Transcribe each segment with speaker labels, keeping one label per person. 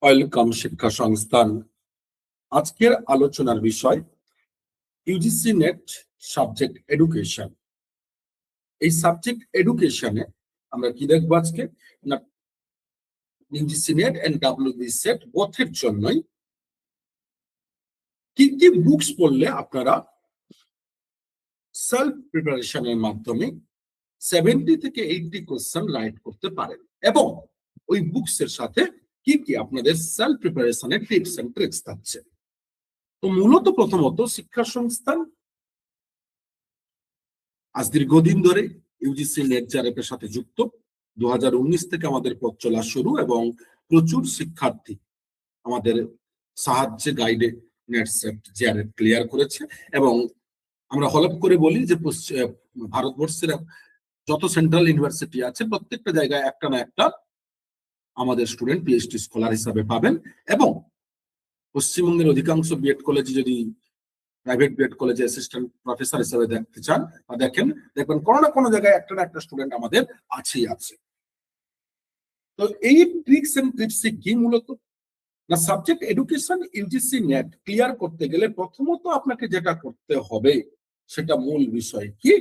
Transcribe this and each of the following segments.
Speaker 1: Welcome শিক্ষা সংস্থান। আজকের আলোচনার বিষয় ইউজিসি নেট সাবজেক্ট এডুকেশন। এই সাবজেক্ট এডুকেশনে আমরা কি দেখবো আজকে না, UGC NET and WB SET বোথের জন্যই কি কি বুকস পড়লে আপনারা সেলফ প্রিপারেশনের মাধ্যমে 70 থেকে 80 কোশ্চেন রাইট করতে পারেন, এবং ওই বুকস এর সাথে কি কি আপনাদের সেলফ প্রিপারেশনের টিপস এন্ড ট্রিক্স থাকছে। তো মূলত প্রথমত শিক্ষা সংস্থান আজ দীর্ঘদিন ধরে ইউজিসি নেট জ্যারেপের সাথে যুক্ত। 2019 থেকে আমাদের পথ চলা শুরু, এবং প্রচুর শিক্ষার্থী আমাদের সাহায্যে গাইডে নেট সেট জ্যারেপ ক্লিয়ার করেছে। এবং আমরা হলপ করে বলি যে ভারতবর্ষের যত সেন্ট্রাল ইউনিভার্সিটি আছে প্রত্যেকটা জায়গায় একটা না একটা আমাদের স্টুডেন্ট পিএইচডি স্কলার হিসাবে পাবেন। এবং পশ্চিমবঙ্গের অধিকাংশ বিএড কলেজে যদি প্রাইভেট বিএড কলেজে অ্যাসিস্ট্যান্ট প্রফেসর হিসেবে দেখতে চান বা দেখবেন কোনো না কোনো জায়গায় একটা না একটা স্টুডেন্ট আমাদের আছেই আছে। তো এই ট্রিক্স এন্ড টিপস কি মূলত না, subject education UGC net clear করতে গেলে প্রথমত আপনাকে যেটা করতে হবে সেটা মূল বিষয় কি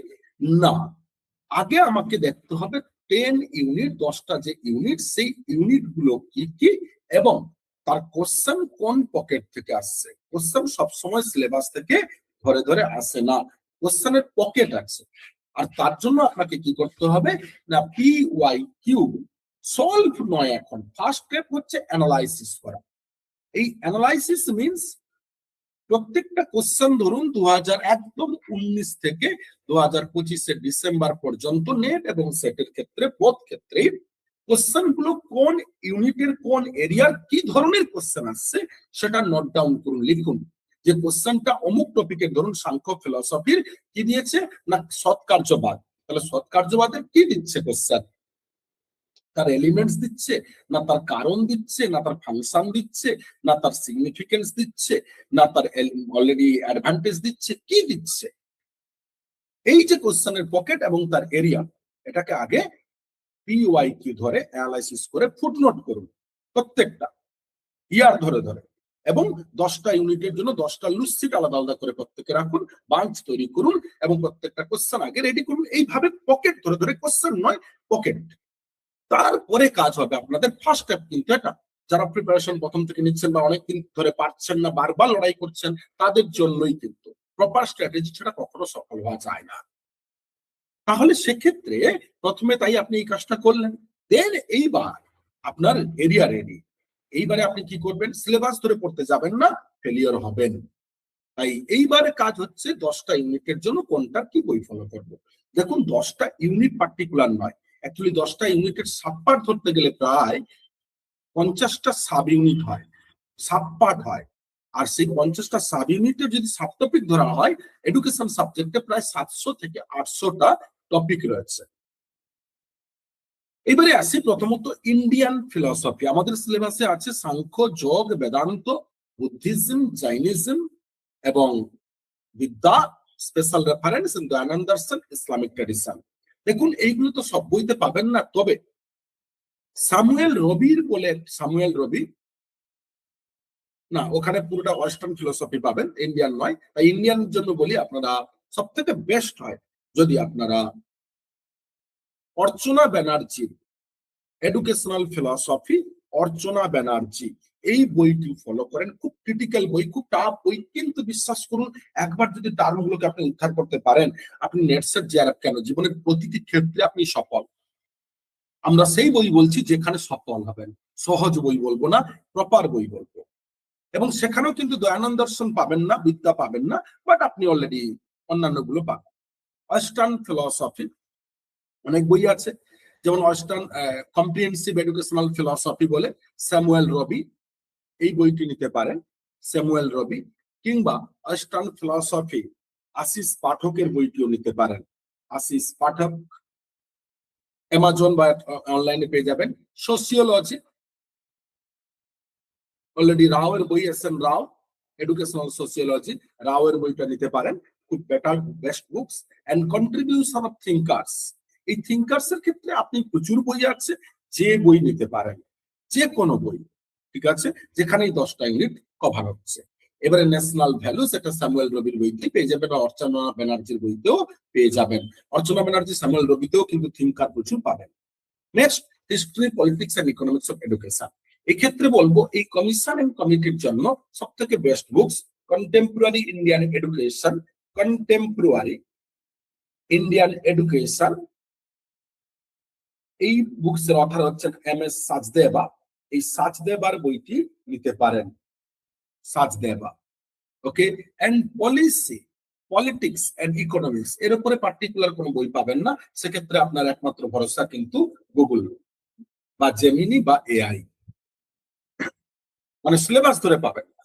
Speaker 1: না, আগে আমাকে দেখতে হবে 10 ইউনিট 10টা যে ইউনিট সেই ইউনিট গুলো কি কি, এবং তার কোশ্চেন কোন পকেট থেকে আসছে। কোশ্চেন সবসময় সিলেবাস থেকে ধরে ধরে আসে না, কোশ্চেনের পকেট আছে। আর তার জন্য আপনাকে কি করতে হবে না, PYQ সলভ নয়, এখন ফার্স্ট স্টেপ হচ্ছে অ্যানালাইসিস করা। এই অ্যানালাইসিস মিন্স প্রত্যেকটা কোশ্চেন ধরুন 2019 থেকে 2025 ডিসেম্বর পর্যন্ত নেট এবং সেটের ক্ষেত্রে বোথ ক্ষেত্রে কোশ্চেন গুলো কোন ইউনিটের কোন এরিয়ার কি ধরনের কোশ্চেন আসছে সেটা নোট ডাউন করুন, লিখুন যে কোশ্চেনটা অমুক টপিকের ধরুন সাংখ্য ফিলসফির কি দিয়েছে না সৎকার্যবাদ, তাহলে সৎকার্যবাদের কি দিচ্ছে কোশ্চেন, তার এলিমেন্টস দিচ্ছে না তার কারণ দিচ্ছে না তার ফাংশন দিচ্ছে না তার সিগনিফিকেন্স দিচ্ছে না তার অলরেডি অ্যাডভান্টেজ দিচ্ছে, কি দিচ্ছে। এই যে কোশ্চেনের পকেট এবং তার এরিয়া, এটাকে আগে PYQ ধরে অ্যানালাইসিস করে ফুটনোট করুন প্রত্যেকটা ইয়ার ধরে ধরে, এবং 10টা ইউনিটের জন্য 10টা লুসিট আলাদা আলাদা করে প্রত্যেকে রাখুন, বাঞ্চ তৈরি করুন এবং প্রত্যেকটা কোশ্চেন আগে রেডি করুন। এইভাবে পকেট ধরে ধরে, কোশ্চেন নয় পকেট। তারপরে কাজ হবে আপনাদের ফার্স্ট স্টেপ কিন্তু এটা, যারা প্রিপারেশন প্রথম থেকে নিচ্ছেন বা অনেকদিন ধরে পারছেন না, বারবার লড়াই করছেন, তাদের জন্যই কিন্তু প্রপার স্ট্র্যাটেজি ছাড়া কখনো সফল হওয়া যায় না। তাহলে সেক্ষেত্রে প্রথমে তাই আপনি এই কাজটা করলেন, দেন এইবার আপনার এরিয়া রেডি। এইবারে আপনি কি করবেন, সিলেবাস ধরে পড়তে যাবেন না, ফেলিয়ার হবেন। তাই এইবারে কাজ হচ্ছে 10টা ইউনিটের জন্য কোনটা কি বই ফলো করবো। দেখুন 10টা ইউনিট পার্টিকুলার নয়, অ্যাকচুয়ালি 10টা ইউনিটের সাবপার্ট ধরতে গেলে প্রায় 50টা সাব ইউনিট হয়, সাবপার্ট হয়। আর সেই 50টা সাব ইউনিটের যদি সাব টপিক ধরা হয়, এডুকেশন সাবজেক্টে প্রায় 700 থেকে 800টা টপিক রয়েছে। এবারে আসি প্রথমত ইন্ডিয়ান ফিলসফি। আমাদের সিলেবাসে আছে সাংখ্য, যোগ, বেদান্ত, বুদ্ধিজম, জৈনিজম এবং বিদ্যা, স্পেশাল রেফারেন্স দয়ানন্দ দর্শন, ইসলামিক ট্র্যাডিশন। দেখুন এইগুলো তো সব বইতে পাবেন না, তবে সামুয়েল রবির বলে, সামুয়েল রবি না, ওখানে পুরোটা ওয়েস্টার্ন ফিলোসফি পাবেন, ইন্ডিয়ান নয়। তাই ইন্ডিয়ান জন্য বলি আপনারা সব থেকে বেস্ট হয় যদি আপনারা অর্চনা ব্যানার্জি এডুকেশনাল ফিলসফি, অর্চনা ব্যানার্জি এই বইটি ফলো করেন। খুব ক্রিটিক্যাল বই, খুব টাফ বই, কিন্তু বিশ্বাস করুন একবার যদি টার্মগুলোকে আপনি উদ্ধার করতে পারেন, আপনি নেটসেট জ্যারেপ কেন জীবনের প্রতিটি ক্ষেত্রে আপনি সফল। আমরা সেই বই বলছি যেখানে সফল হবেন, সহজ বই বলবো না, প্রপার বই বলবো। এবং সেখানেও কিন্তু দয়ানন্দ দর্শন পাবেন না, বিদ্যা পাবেন না, বাট আপনি অলরেডি অন্যান্য গুলো পাবেন। ওয়েস্টার্ন ফিলসফি অনেক বই আছে, যেমন ওয়েস্টার্ন কম্প্রিহেনসিভ এডুকেশনাল ফিলসফি বলে স্যামুয়েল রবি, এই বইটি নিতে পারেন, স্যামুয়েল রবি। কিংবা ওয়েস্টার্ন ফিলসফি আশিস পাঠকের বইটিও নিতে পারেন, আশিস পাঠক, অ্যামাজন বা অনলাইনে পেয়ে যাবেন। সোসিওলজি অলরেডি রাওয়ের বই, SN রাও এডুকেশনাল সোসিওলজি, রাওয়ের বইটা নিতে পারেন, খুব better best books. And contribution of thinkers, এই থিঙ্কার্স এর ক্ষেত্রে আপনি প্রচুর বই আছে, যে বই নিতে পারেন, যে কোনো বই। ঠিক আছে, যেখানেই 10টা ইউনিট কভার হচ্ছে। এবারে ন্যাশনাল ভ্যালু, সেটা স্যামুয়েল রবির বইতে পেয়ে যাবেন, বা অর্চনা ব্যানার্জির বইতেও পেয়ে যাবেন। অর্চনা ব্যানার্জি, স্যামুয়েল রবিতেও কিন্তু থিঙ্কার প্রচুর পাবেন। Next, history, politics and economics of education. এক্ষেত্রে বলবো এই কমিশন এন্ড কমিটির জন্য সব থেকে best books contemporary Indian education, contemporary Indian education. এই বুকস এর অথর হচ্ছেন MS সাচদেবা। এই সাচদেবার বইটি নিতে পারেন, Sachdeva. Okay, and policy, politics and economics, এর উপরে পার্টিকুলার কোনো বই পাবেন না। সেক্ষেত্রে আপনার একমাত্র ভরসা কিন্তু গুগল বা জেমিনি বা AI, মানে সিলেবাস ধরে পাবেন না,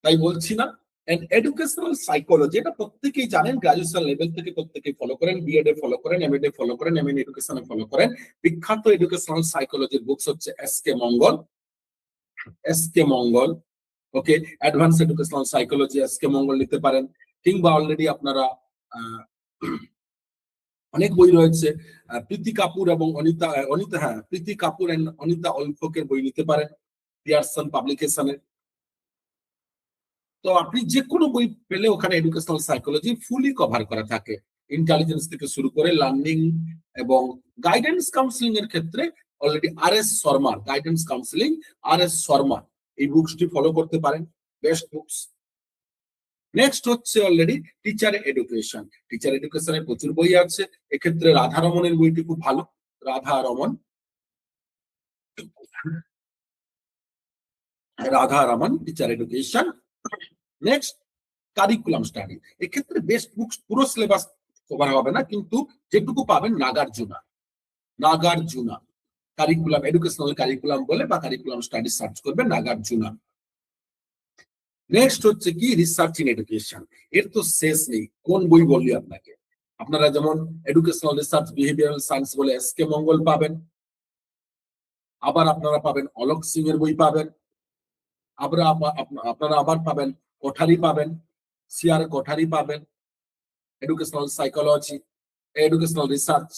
Speaker 1: তাই বলছি না। এন্ড এডুকেশনাল সাইকোলজি, এটা প্রত্যেকেই জানেন, গ্রাজুয়েশন লেভেল থেকে প্রত্যেকেই ফলো করেন, বিএড এ ফলো করেন, এমএড এ ফলো করেন, এমএন এডুকেশনে ফলো করেন। বিখ্যাত এডুকেশনাল সাইকোলজির বুকস হচ্ছে SK মঙ্গল, SK মঙ্গল। ওকে, অ্যাডভান্স এডুকেশনাল সাইকোলজি SK মঙ্গল নিতে পারেন। কিংবা অলরেডি আপনারা অনেক বই রয়েছে, প্রীতি কাপুর এবং অনিতা, হ্যাঁ, প্রীতি কাপুর এন্ড অনিতা অলফকের বই নিতে পারেন, পিয়ারসন পাবলিকেশনের। তো আপনি যে কোনো বই পেলে ওখানে এডুকেশনাল সাইকোলজি ফুলি কভার করা থাকে, ইন্টেলিজেন্স থেকে শুরু করে লার্নিং এবং গাইডেন্স কাউন্সিলিং এর ক্ষেত্রে অলরেডি RS শর্মার গাইডেন্স কাউন্সিলিং, RS শর্মা, এই বুকসটি ফলো করতে পারেন, বেস্ট বুকস। নেক্সট হচ্ছে অলরেডি টিচার এডুকেশন। টিচার এডুকেশনের প্রচুর বই আছে, এক্ষেত্রে রাধা রমনের বইটি খুব ভালো, Radha Raman, Radha Raman teacher education. Next, curriculum study. এক্ষেত্রে বেস্ট বুকস, পুরো সিলেবাস কভার হবে না, কিন্তু যেটুকু পাবেন Nagarjuna, Nagarjuna curriculum, educational curriculum বলে বা কারিকুলাম স্টাডি সার্চ করবেন, নাগার্জুনা। নেক্সট হচ্ছে কি, রিসার্চ ইন এডুকেশন। এর তো শেষ নেই, কোন বই বললি আপনাকে। আপনারা যেমন এডুকেশনাল রিসার্চ বিহেভিয়ারাল সায়েন্স বলে SK মঙ্গল পাবেন, আবার আপনারা পাবেন অলোক সিং এর বই পাবেন, আপনারা আবার পাবেন কোঠারি পাবেন, CR কোঠারি পাবেন, এডুকেশনাল সাইকোলজি, এডুকেশনাল রিসার্চ।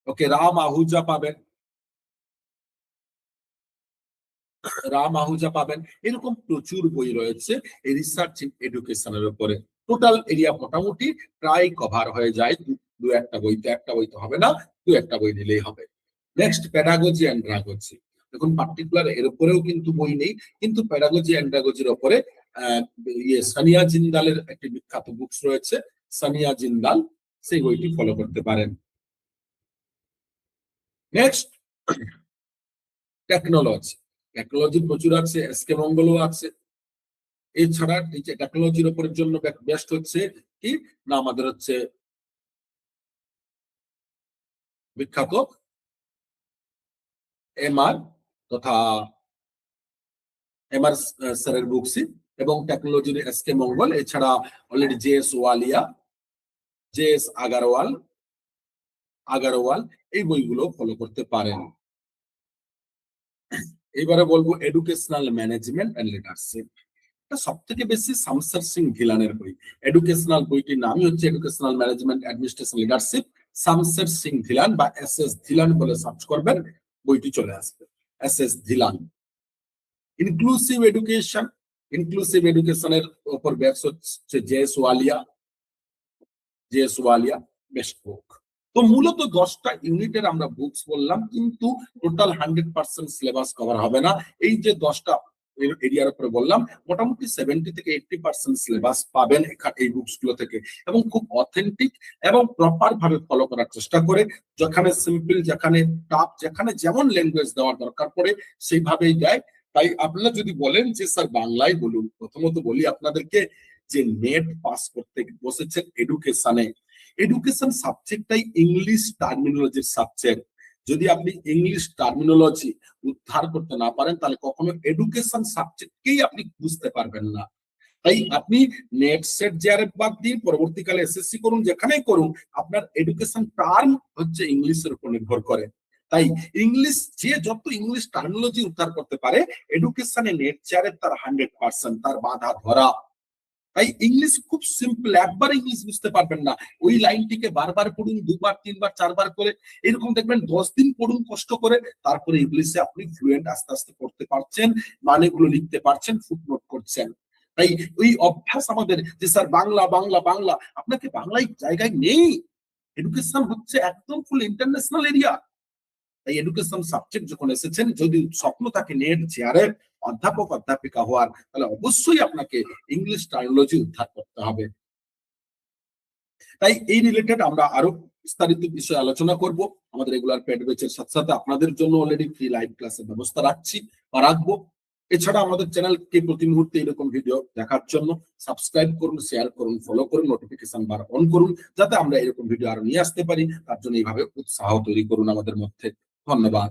Speaker 1: ওকে, রাম আহুজা পাবেন, রাম আহুজা পাবেন। এরকম প্রচুর বই রয়েছে এই রিসার্চ ইন এডুকেশনের উপরে। টোটাল এরিয়া মোটামুটি প্রায় কভার হয়ে যায় দু একটা বইতে, একটা বইতে হবে না, দু একটা বই নিলেই হবে। Next, pedagogy and andragogy. দেখুন পার্টিকুলার এর উপরেও কিন্তু বই নেই, কিন্তু প্যাডাগজি অ্যান্ড ড্রাগজির উপরে সানিয়া জিন্দালের একটি বিখ্যাত বুকস রয়েছে, সানিয়া জিন্দাল, সেই বইটি ফলো করতে পারেন। Next, technology. টেকনোলজি প্রচুর আছে, SK মঙ্গলও আছে। এছাড়া টেকনোলজির উপরের জন্য বেস্ট হচ্ছে কি না, আমাদের হচ্ছে বিখ্যাত MR তথা MR স্যারের বুকসি, এবং টেকনোলজির SK মঙ্গল। এছাড়া অলরেডি JS ওয়ালিয়া, JS আগারওয়াল, আগারওয়াল, এই বইগুলো ফলো করতে পারেন। এবারে বলবো এডুকেশনাল ম্যানেজমেন্ট এন্ড লিডারশিপ। সব থেকে বেশি শামসার সিং ধিলানের বই। এডুকেশনাল বইটির নামই হচ্ছে educational management administration leadership, Shamsher Singh Dhillon বা SS ধিলান বলে সার্চ করবেন, বইটি চলে আসবে, SS ধিলান। ইনক্লুসিভ এডুকেশন, ইনক্লুসিভ এডুকেশনের উপর ব্যাস হচ্ছে JS ওয়ালিয়া, JS ওয়ালিয়া, বেস্ট বুক। তো মূলত 10টা ইউনিটের আমরা বুকস বললাম, কিন্তু টোটাল 100% সিলেবাস কভার হবে না। এই যে 10টা এরিয়ার উপরে বললাম, মোটামুটি 70 থেকে 80% সিলেবাস পাবেন এই বুকস গুলো থেকে, এবং খুব অথেন্টিক এবং প্রপার ভাবে ফলো করার চেষ্টা করে, যেখানে সিম্পল, যেখানে টাফ, যেখানে যেমন ল্যাঙ্গুয়েজ দেওয়ার দরকার পড়ে সেইভাবেই দেয়। তাই আপনারা যদি বলেন যে স্যার বাংলায় বলুন, প্রথমত বলি আপনাদেরকে যে নেট পাস করতে বসেছেন এডুকেশনে, এডুকেশন সাবজেক্টটাই ইংলিশ টার্মিনোলজির সাবজেক্ট। যদি আপনি ইংলিশ টার্মিনোলজি উদ্ধার করতে না পারেন, তাহলে কখনো এডুকেশন সাবজেক্টকেই আপনি বুঝতে পারবেন না। তাই আপনি নেট সেট জেআরএফ বাদ দিয়ে পরবর্তীকালে SSC করুন, যেখানেই করুন, আপনার এডুকেশন টার্ম হচ্ছে ইংলিশের উপর নির্ভর করে। তাই ইংলিশ, যে যত ইংলিশ টার্মিনোলজি উদ্ধার করতে পারে, এডুকেশনে নেট জেআরএফ তার 100%, তার বাধা ধরা। তাই ইংলিশ খুব সিম্পল, একবার ইংলিশ বুঝতে পারবেন না, ওই লাইনটিকে বারবার পড়ুন, দুবার, তিনবার, চারবার করে, এরকম দেখবেন 10 দিন পড়ুন কষ্ট করে, তারপরে ইংলিশে আপনি ফ্লুয়েন্ট আস্তে আস্তে পড়তে পারছেন, মানেগুলো লিখতে পারছেন, ফুটনোট করছেন। তাই ওই অভ্যাস আমাদের, যে স্যার বাংলা বাংলা বাংলা, আপনাকে বাংলায় জায়গায় নেই। এডুকেশন হচ্ছে একদম ফুল ইন্টারন্যাশনাল এরিয়া। তাই এডুকেশন সাবজেক্ট যখন এসেছেন, যদি স্বপ্ন থাকে নেট চেয়ারের অধ্যাপক অধ্যাপিকা হওয়ার, তাহলে অবশ্যই আপনাকে ইংলিশ টার্মিনোলজি উদ্ধার করতে হবে। তাই এই রিলেটেড আমরা আরো বিস্তারিত বিষয়ে আলোচনা করব আমাদের রেগুলার পেড ব্যাচের সাথে সাথে। আপনাদের জন্য অলরেডি ফ্রি লাইভ ক্লাসের ব্যবস্থা রাখছি বা রাখবো। এছাড়া আমাদের চ্যানেলকে প্রতি মুহূর্তে এরকম ভিডিও দেখার জন্য সাবস্ক্রাইব করুন, শেয়ার করুন, ফলো করুন, নোটিফিকেশন বার অন করুন, যাতে আমরা এরকম ভিডিও আরো নিয়ে আসতে পারি। তার জন্য এইভাবে উৎসাহ তৈরি করুন আমাদের মধ্যে। ধন্যবাদ।